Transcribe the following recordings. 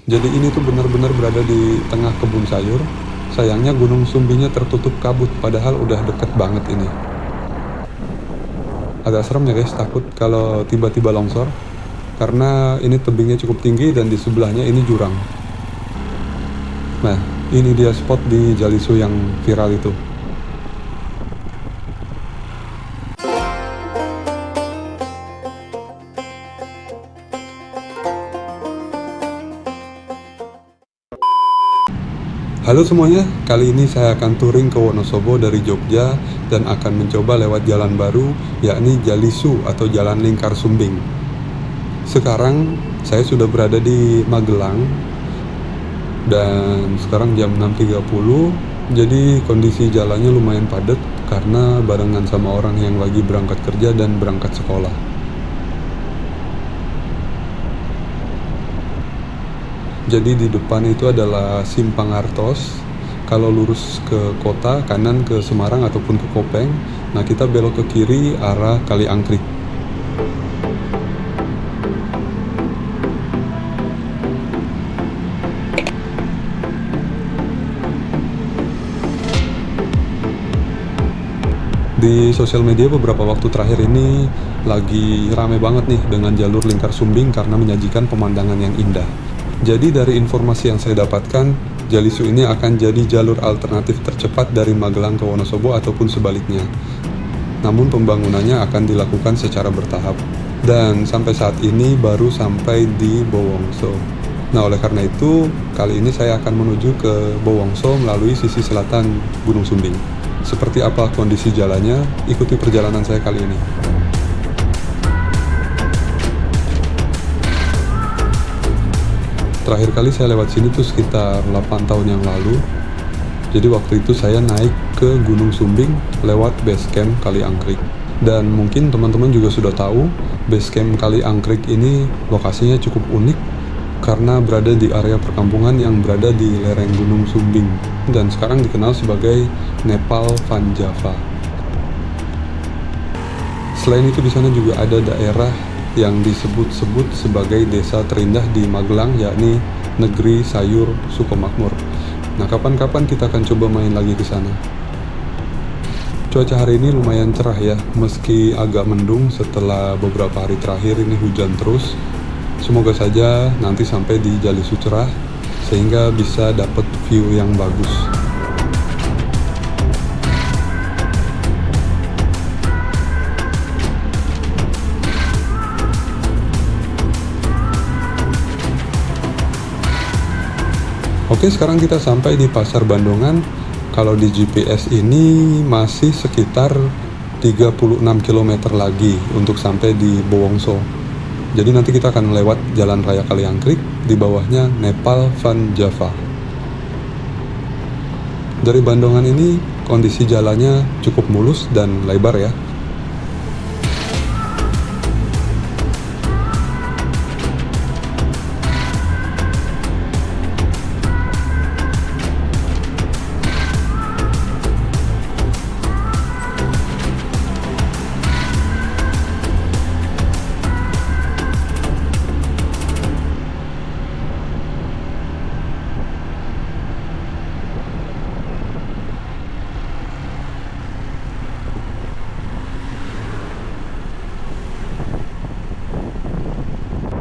Jadi ini tuh benar-benar berada di tengah kebun sayur. Sayangnya Gunung Sumbingnya tertutup kabut, padahal udah deket banget ini. Agak serem ya guys, takut kalau tiba-tiba longsor. Karena ini tebingnya cukup tinggi dan di sebelahnya ini jurang. Nah, ini dia spot di Jalisu yang viral itu. Halo semuanya, kali ini saya akan touring ke Wonosobo dari Jogja dan akan mencoba lewat jalan baru, yakni Jalisu atau Jalan Lingkar Sumbing. Sekarang saya sudah berada di Magelang dan sekarang jam 6.30, jadi kondisi jalannya lumayan padat karena barengan sama orang yang lagi berangkat kerja dan berangkat sekolah. Jadi di depan itu adalah Simpang Artos. Kalau lurus ke kota, kanan ke Semarang ataupun ke Kopeng. Nah, kita belok ke kiri arah Kali Angkrik. Di sosial media beberapa waktu terakhir ini lagi rame banget nih dengan jalur Lingkar Sumbing karena menyajikan pemandangan yang indah. Jadi dari informasi yang saya dapatkan, Jalisu ini akan jadi jalur alternatif tercepat dari Magelang ke Wonosobo ataupun sebaliknya. Namun pembangunannya akan dilakukan secara bertahap. Dan sampai saat ini baru sampai di Bowongso. Nah, oleh karena itu, kali ini saya akan menuju ke Bowongso melalui sisi selatan Gunung Sumbing. Seperti apa kondisi jalannya, ikuti perjalanan saya kali ini. Terakhir kali saya lewat sini tuh sekitar 8 tahun yang lalu. Jadi waktu itu saya naik ke Gunung Sumbing lewat base camp Kali Angkrik. Dan mungkin teman-teman juga sudah tahu, base camp Kali Angkrik ini lokasinya cukup unik karena berada di area perkampungan yang berada di lereng Gunung Sumbing dan sekarang dikenal sebagai Nepal Van Java. Selain itu di sana juga ada daerah yang disebut-sebut sebagai desa terindah di Magelang, yakni Negeri Sayur Sukomakmur. Nah, kapan-kapan kita akan coba main lagi ke sana. Cuaca hari ini lumayan cerah ya, meski agak mendung setelah beberapa hari terakhir ini hujan terus. Semoga saja nanti sampai di Jalisu cerah, sehingga bisa dapat view yang bagus. Oke, sekarang kita sampai di Pasar Bandongan. Kalau di GPS ini masih sekitar 36 km lagi untuk sampai di Bowongso. Jadi nanti kita akan lewat Jalan Raya Kali Angkrik, di bawahnya Nepal Van Java. Dari Bandongan ini kondisi jalannya cukup mulus dan lebar ya.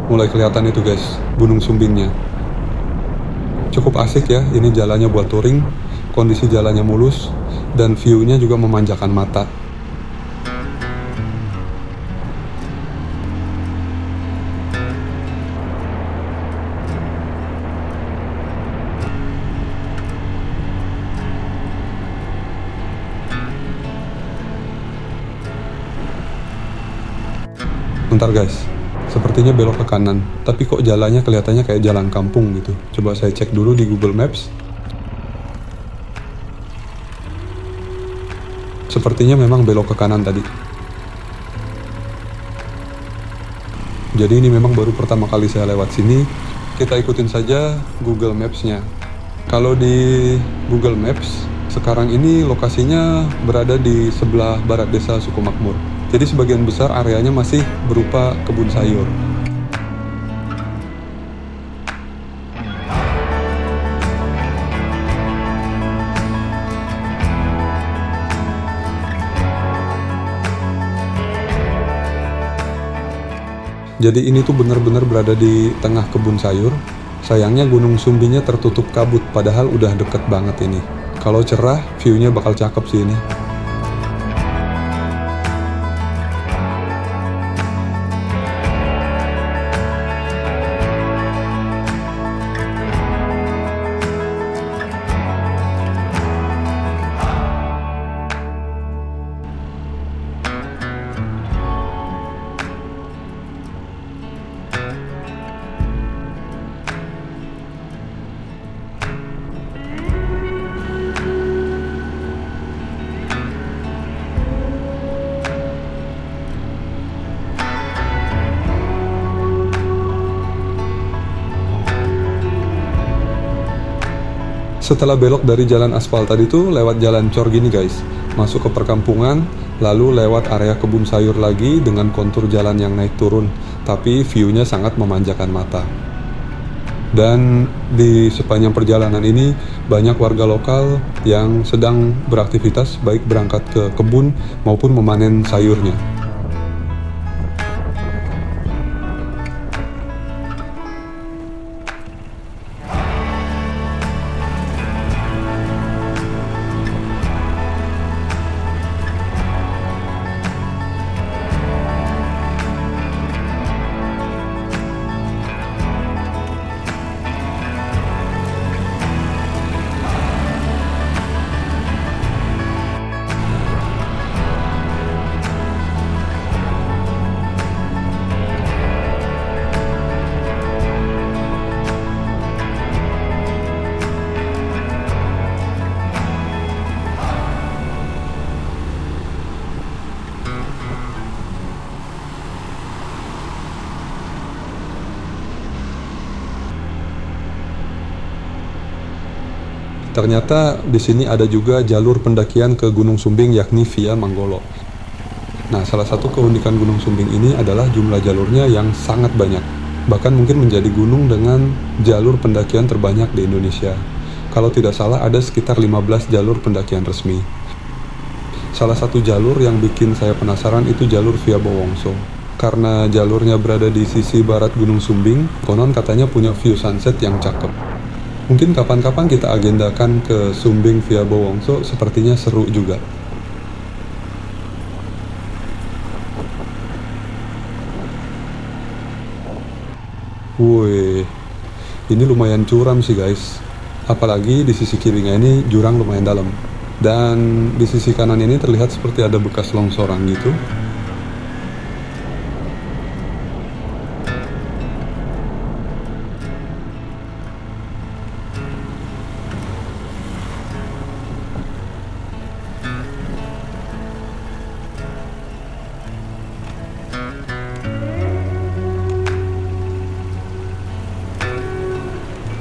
Mulai kelihatan itu guys, Gunung Sumbingnya. Cukup asik ya, ini jalannya buat touring, kondisi jalannya mulus, dan view-nya juga memanjakan mata. Bentar guys, sepertinya belok ke kanan, tapi kok jalannya kelihatannya kayak jalan kampung gitu. Coba saya cek dulu di Google Maps. Sepertinya memang belok ke kanan tadi. Jadi ini memang baru pertama kali saya lewat sini. Kita ikutin saja Google Maps-nya. Kalau di Google Maps, sekarang ini lokasinya berada di sebelah barat desa Sukomakmur. Jadi sebagian besar areanya masih berupa kebun sayur. Jadi ini tuh benar-benar berada di tengah kebun sayur. Sayangnya Gunung Sumbingnya tertutup kabut, padahal udah deket banget ini. Kalau cerah, view-nya bakal cakep sih ini. Setelah belok dari jalan aspal tadi tuh lewat jalan cor gini guys, masuk ke perkampungan, lalu lewat area kebun sayur lagi dengan kontur jalan yang naik turun, tapi view-nya sangat memanjakan mata. Dan di sepanjang perjalanan ini banyak warga lokal yang sedang beraktivitas, baik berangkat ke kebun maupun memanen sayurnya. Ternyata di sini ada juga jalur pendakian ke Gunung Sumbing yakni via Manggolo. Nah, salah satu keunikan Gunung Sumbing ini adalah jumlah jalurnya yang sangat banyak. Bahkan mungkin menjadi gunung dengan jalur pendakian terbanyak di Indonesia. Kalau tidak salah ada sekitar 15 jalur pendakian resmi. Salah satu jalur yang bikin saya penasaran itu jalur via Bowongso. Karena jalurnya berada di sisi barat Gunung Sumbing, konon katanya punya view sunset yang cakep. Mungkin kapan-kapan kita agendakan ke Sumbing via Bowongso, sepertinya seru juga. Woi, ini lumayan curam sih guys. Apalagi di sisi kirinya ini jurang lumayan dalam. Dan di sisi kanan ini terlihat seperti ada bekas longsoran gitu.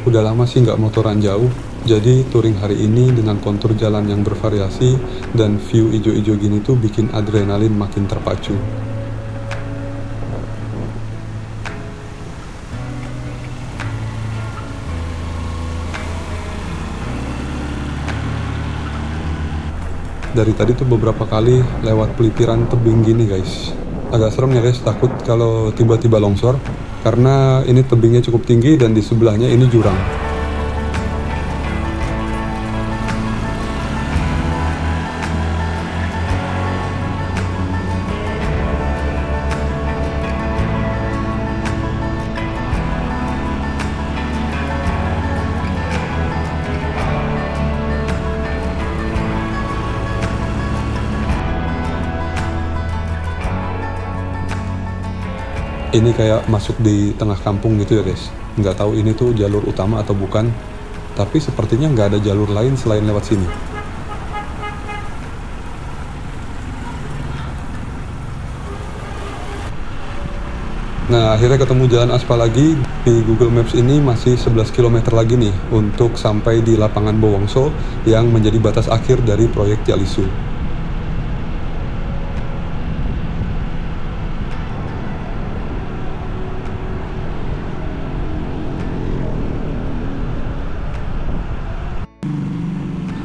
Udah lama sih nggak motoran jauh, jadi touring hari ini dengan kontur jalan yang bervariasi dan view ijo-ijo gini tuh bikin adrenalin makin terpacu. Dari tadi tuh beberapa kali lewat pelitiran tebing gini guys. Agak serem ya guys, takut kalau tiba-tiba longsor. Karena ini tebingnya cukup tinggi dan di sebelahnya ini jurang. Ini kayak masuk di tengah kampung gitu ya guys. Nggak tahu ini tuh jalur utama atau bukan, tapi sepertinya nggak ada jalur lain selain lewat sini. Nah, akhirnya ketemu jalan aspal lagi. Di Google Maps ini masih 11 km lagi nih untuk sampai di lapangan Bowongso yang menjadi batas akhir dari proyek Jalisu.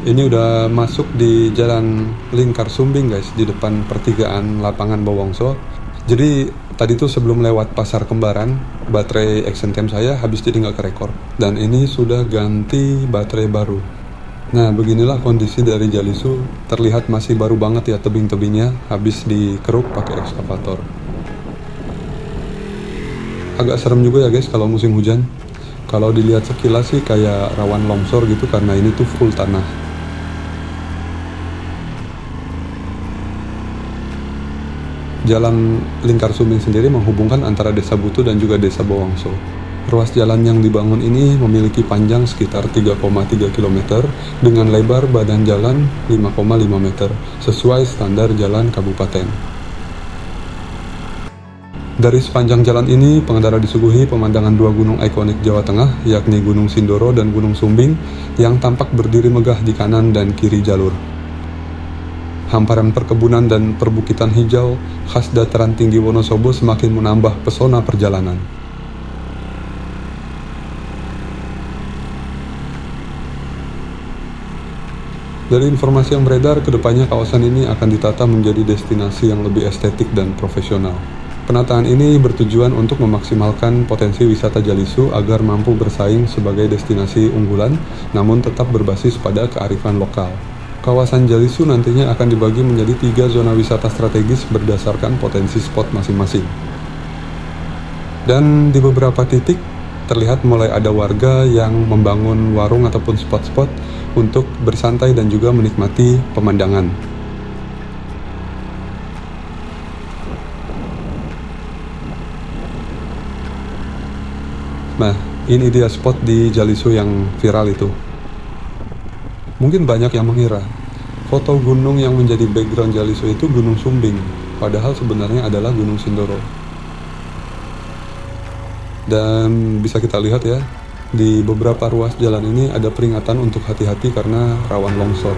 Ini udah masuk di jalan lingkar Sumbing guys, di depan pertigaan lapangan Bowongso. Jadi tadi tuh sebelum lewat Pasar Kembaran, baterai action cam saya habis jadi nggak kerekor. Dan ini sudah ganti baterai baru. Nah, beginilah kondisi dari Jalisu. Terlihat masih baru banget ya tebing-tebingnya, habis dikeruk pakai ekskavator. Agak serem juga ya guys kalau musim hujan. Kalau dilihat sekilas sih kayak rawan longsor gitu karena ini tuh full tanah. Jalan Lingkar Sumbing sendiri menghubungkan antara Desa Butuh dan juga Desa Bawangso. Ruas jalan yang dibangun ini memiliki panjang sekitar 3,3 km dengan lebar badan jalan 5,5 meter sesuai standar jalan kabupaten. Dari sepanjang jalan ini, pengendara disuguhi pemandangan dua gunung ikonik Jawa Tengah, yakni Gunung Sindoro dan Gunung Sumbing, yang tampak berdiri megah di kanan dan kiri jalur. Hamparan perkebunan dan perbukitan hijau khas dataran tinggi Wonosobo semakin menambah pesona perjalanan. Dari informasi yang beredar, kedepannya kawasan ini akan ditata menjadi destinasi yang lebih estetik dan profesional. Penataan ini bertujuan untuk memaksimalkan potensi wisata Jalisu agar mampu bersaing sebagai destinasi unggulan, namun tetap berbasis pada kearifan lokal. Kawasan Jalisu nantinya akan dibagi menjadi 3 zona wisata strategis berdasarkan potensi spot masing-masing. Dan di beberapa titik terlihat mulai ada warga yang membangun warung ataupun spot-spot untuk bersantai dan juga menikmati pemandangan. Nah, ini dia spot di Jalisu yang viral itu. Mungkin banyak yang mengira foto gunung yang menjadi background Jalisu itu Gunung Sumbing, padahal sebenarnya adalah Gunung Sindoro. Dan bisa kita lihat ya, di beberapa ruas jalan ini ada peringatan untuk hati-hati karena rawan longsor.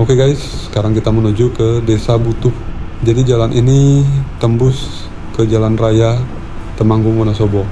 Oke guys, sekarang kita menuju ke Desa Butuh. Jadi jalan ini tembus ke Jalan Raya Temanggung Wonosobo.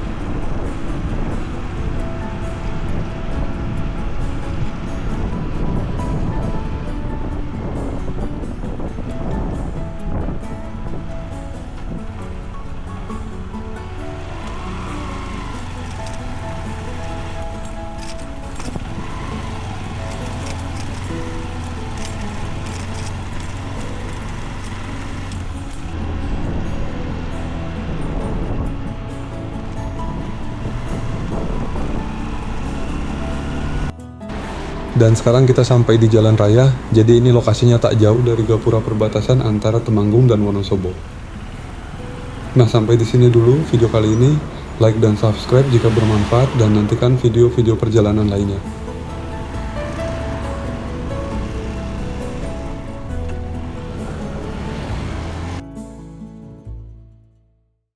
Dan sekarang kita sampai di jalan raya, jadi ini lokasinya tak jauh dari gapura perbatasan antara Temanggung dan Wonosobo. Nah, sampai di sini dulu video kali ini. Like dan subscribe jika bermanfaat, dan nantikan video-video perjalanan lainnya.